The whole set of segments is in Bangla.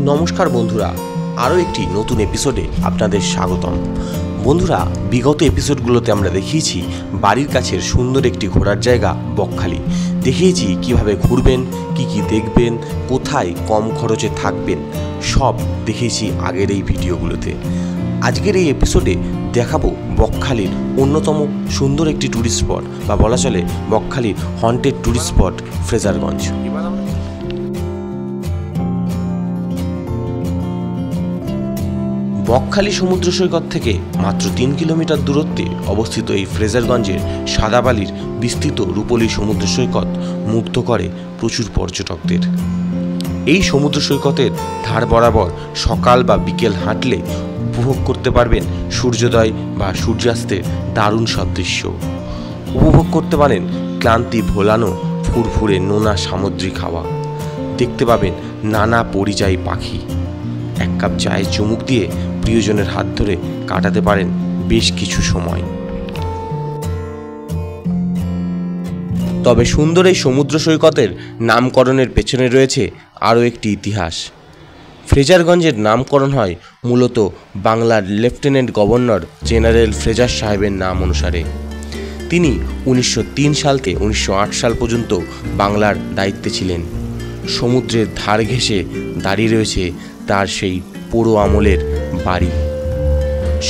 নমস্কার বন্ধুরা, আরও একটি নতুন এপিসোডে আপনাদের স্বাগতম। বন্ধুরা, বিগত এপিসোডগুলোতে আমরা দেখিয়েছি বাড়ির কাছের সুন্দর একটি ঘোরার জায়গা বকখালি। দেখিয়েছি কিভাবে ঘুরবেন, কি কি দেখবেন, কোথায় কম খরচে থাকবেন, সব দেখিয়েছি আগের এই ভিডিওগুলোতে। আজকের এই এপিসোডে দেখাবো বকখালির অন্যতম সুন্দর একটি ট্যুরিস্ট স্পট, বা বলা চলে বকখালির haunted tourist spot Fraserganj. Bakkhali সমুদ্র সৈকত থেকে মাত্র 3 কিলোমিটার দূরত্বে অবস্থিত এই ফ্রেজারগঞ্জের সাদাবালির বিস্তৃত রূপলি সমুদ্র সৈকত মুগ্ধ করে প্রচুর পর্যটকদের। এই সমুদ্র সৈকতের ধার বরাবর সকাল বা বিকেল হাঁটলে উপভোগ করতে পারবেন সূর্যোদয় বা সূর্যাস্তের দারুণ সব দৃশ্য। উপভোগ করতে পারেন ক্লান্তি ভোলানো ফুরফুরে নোনা সামুদ্রিক হাওয়া। দেখতে পাবেন নানা পরিযায়ী পাখি। এক কাপ চায়ে চুমুক দিয়ে প্রিয়জনের হাত ধরে কাটাতে পারেন বেশ কিছু সময়। তবে সুন্দর এই সমুদ্র সৈকতের নামকরণের পেছনে রয়েছে আরও একটি ইতিহাস। ফ্রেজারগঞ্জের নামকরণ হয় মূলত বাংলার লেফটেন্যান্ট গভর্নর জেনারেল ফ্রেজার সাহেবের নাম অনুসারে। তিনি 1903 সাল থেকে 1908 সাল পর্যন্ত বাংলার দায়িত্বে ছিলেন। সমুদ্রের ধার ঘেঁষে দাঁড়িয়ে রয়েছে তার সেই পুরো আমলের বাড়ি।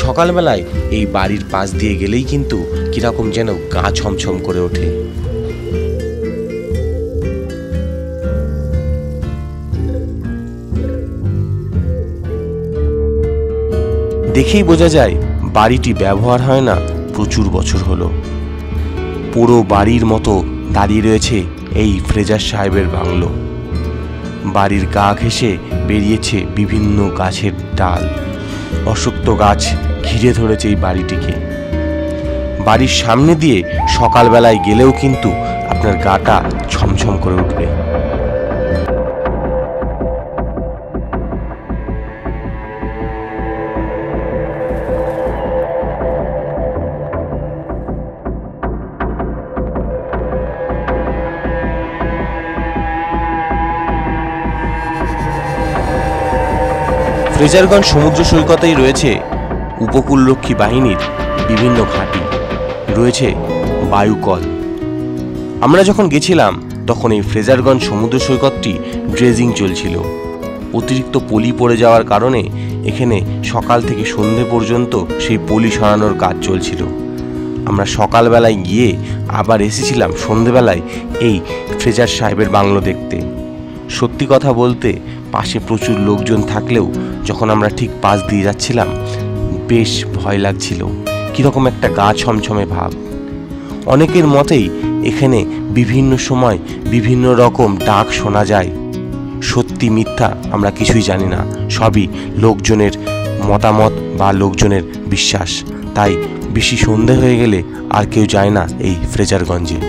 সকালবেলায় এই বাড়ির পাশ দিয়ে গেলেই কিন্তু কিরকম যেন গা ছমছম করে ওঠে। দেখেই বোঝা যায় বাড়িটি ব্যবহার হয় না প্রচুর বছর হলো। পুরো বাড়ির মতো দাঁড়িয়ে রয়েছে এই ফ্রেজার সাহেবের বাংলো। বাড়ির গা ঘেঁষে বেরিয়েছে বিভিন্ন গাছের ডাল। অশ্বত্থ গাছ ঘিরে ধরেছে এই বাড়িটিকে। বাড়ির সামনে দিয়ে সকালবেলায় গেলেও কিন্তু আপনার গাটা ছমছম করে উঠবে। ফ্রেজারগঞ্জ সমুদ্র সৈকতেই রয়েছে উপকূলরক্ষী বাহিনীর বিভিন্ন ঘাঁটি, রয়েছে বায়ুকল। আমরা যখন গেছিলাম তখন এই ফ্রেজারগঞ্জ সমুদ্র সৈকতটি ড্রেজিং চলছিল। অতিরিক্ত পলি পড়ে যাওয়ার কারণে এখানে সকাল থেকে সন্ধে পর্যন্ত সেই পলি সরানোর কাজ চলছিল। আমরা সকালবেলায় গিয়ে আবার এসেছিলাম সন্ধেবেলায় এই ফ্রেজার সাহেবের বাংলো দেখতে। সত্যি কথা বলতে পাশে প্রচুর লোকজন থাকলেও যখন আমরা ঠিক পাশ দিয়ে যাচ্ছিলাম বেশ ভয় লাগছিল, কীরকম একটা গা ছমছমে ভাব। অনেকের মতেই এখানে বিভিন্ন সময় বিভিন্ন রকম ডাক শোনা যায়। সত্যি মিথ্যা আমরা কিছুই জানি না, সবই লোকজনের মতামত বা লোকজনের বিশ্বাস। তাই বেশি সন্ধে হয়ে গেলে আর কেউ যায় না এই ফ্রেজারগঞ্জে।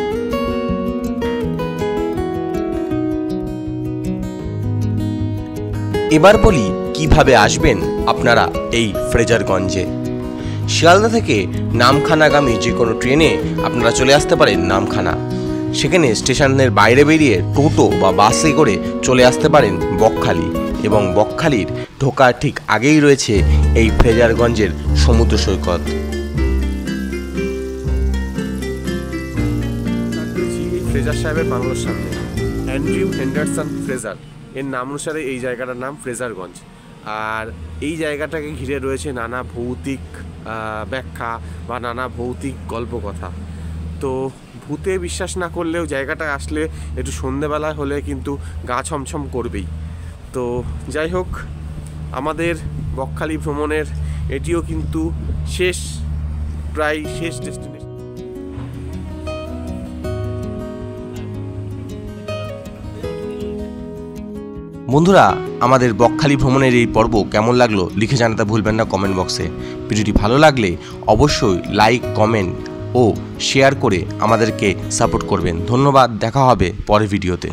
এবার বলি কিভাবে আসবেন আপনারা এই ফ্রেজারগঞ্জে। শিয়ালদা থেকে নামখানাগামী যে কোনো ট্রেনে আপনারা চলে আসতে পারেন নামখানা। সেখানে স্টেশনের বাইরে বেরিয়ে টোটো বা বাসে করে চলে আসতে পারেন বকখালি, এবং বকখালির ঢোকার ঠিক আগেই রয়েছে এই ফ্রেজারগঞ্জের সমুদ্র সৈকত। ফ্রেজার সাহেবের বাংলোর সামনে অ্যান্ড্রিউ হেন্ডারসন ফ্রেজার এর নাম অনুসারে এই জায়গাটার নাম ফ্রেজারগঞ্জ। আর এই জায়গাটাকে ঘিরে রয়েছে নানা ভৌতিক ব্যাখ্যা বা নানা ভৌতিক গল্পকথা। তো ভূতে বিশ্বাস না করলেও জায়গাটা আসলে একটু সন্ধেবেলা হলে কিন্তু গা ছমছম করবেই। তো যাই হোক, আমাদের বকখালি ভ্রমণের এটিও কিন্তু প্রায় শেষ ডেস্টিনেশন। বন্ধুরা, আমাদের বকখালি ভ্রমণের এই পর্ব কেমন লাগলো লিখে জানাতে ভুলবেন না কমেন্ট বক্সে। ভিডিওটি ভালো লাগলে অবশ্যই লাইক, কমেন্ট ও শেয়ার করে আমাদেরকে সাপোর্ট করবেন। ধন্যবাদ, দেখা হবে পরের ভিডিওতে।